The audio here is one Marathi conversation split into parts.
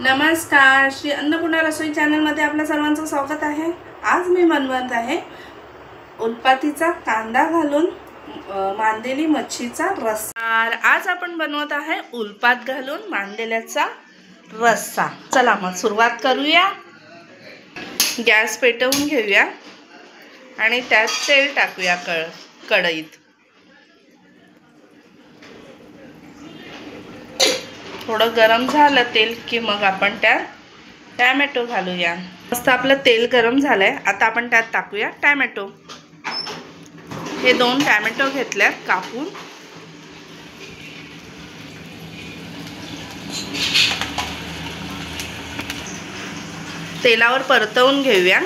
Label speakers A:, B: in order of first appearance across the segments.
A: नमस्कार, श्री अन्नपूर्णा रसोई चॅनलमध्ये आपल्या सर्वांचं स्वागत आहे। आज मी बनवत आहे उलपातीचा कांदा घालून मांदेली मच्छीचा रस्सा। आज आपण बनवत आहे उलपात घालून मांदेल्याचा रस्सा। चला मग सुरुवात करूया। गॅस पेटवून घेऊया आणि त्यात तेल टाकूया कढईत। थोडं गरम झालं तेल की मग आपण त्यात टोमॅटो घालूया। मस्त आपलं तेल गरम झालंय, आता आपण त्यात टाकूया टोमॅटो। हे 2 टोमॅटो घेतल्यात कापून। तेलावर परतवून घेऊया।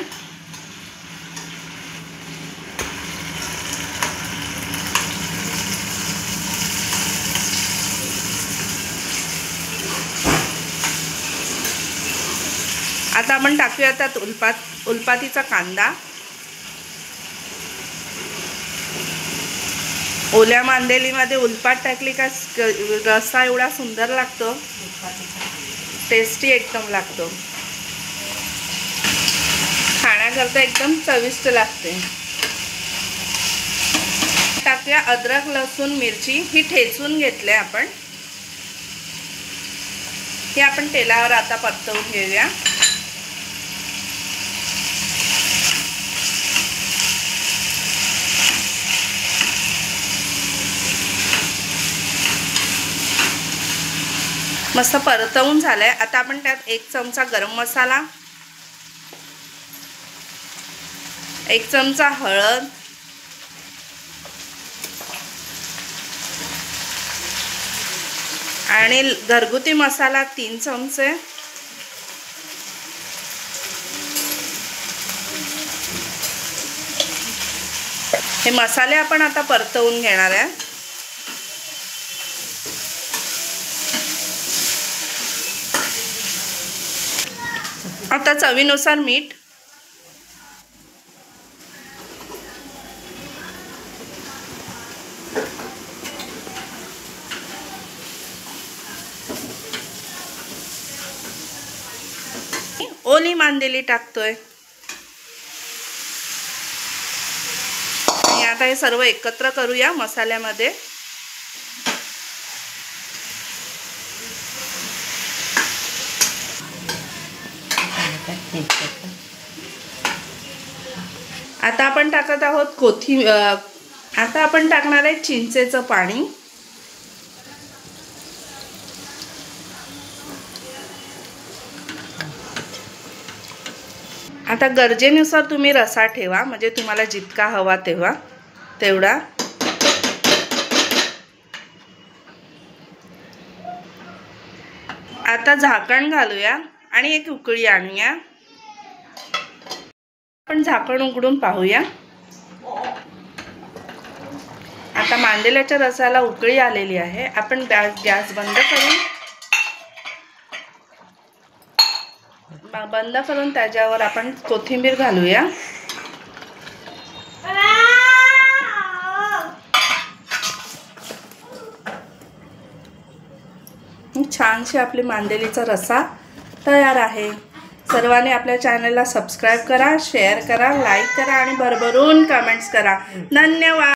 A: आता आपण टाकूया त्यात उलपातीचा कांदा। ओल्या मांदेलीमध्ये उलपात टाकली का रस्सा एवढा सुंदर लागतो, टेस्टी एकदम लागतो, खाण्याकरता एकदम चविष्ट लागते। टाकूया अद्रक लसूण मिरची, ही ठेचून घेतली आपण। हे आपण तेलावर आता परतवून घेऊया। मस्त परतवून झालंय। आता आपण त्यात 1 चमचा गरम मसाला, 1 चमचा हळद आणि घरगुती मसाला 3 चमचे, हे मसाले आपण आता परतवून घेणार आहे। आता चवीनुसार मीठ, ओली मांदेली टाकतोय आणि आता हे सर्व एकत्र करूया मसाल्यामध्ये। आता आपण टाकत आहोत कोथिंबीर। आता आपण टाकणार आहे चिंचेचं पाणी। आता गरजेनुसार तुम्ही रसा ठेवा, म्हणजे तुम्हाला जितका हवा तेवढा। आता झाकण घालूया आणि एक उकळी आणूया। आपण झाकण उघडून पाहूया। आता मांदेल्याच्या रसाला उकळी आलेली आहे। आपण गॅस बंद करून त्याच्यावर आपण कोथिंबीर घालूया। छानशी आपली मांदेलीचा रस्सा तयार आहे। सर्वांनी आपल्या चॅनलला सबस्क्राइब करा, शेअर करा, लाईक करा आणि भरभरून कमेंट्स करा। धन्यवाद।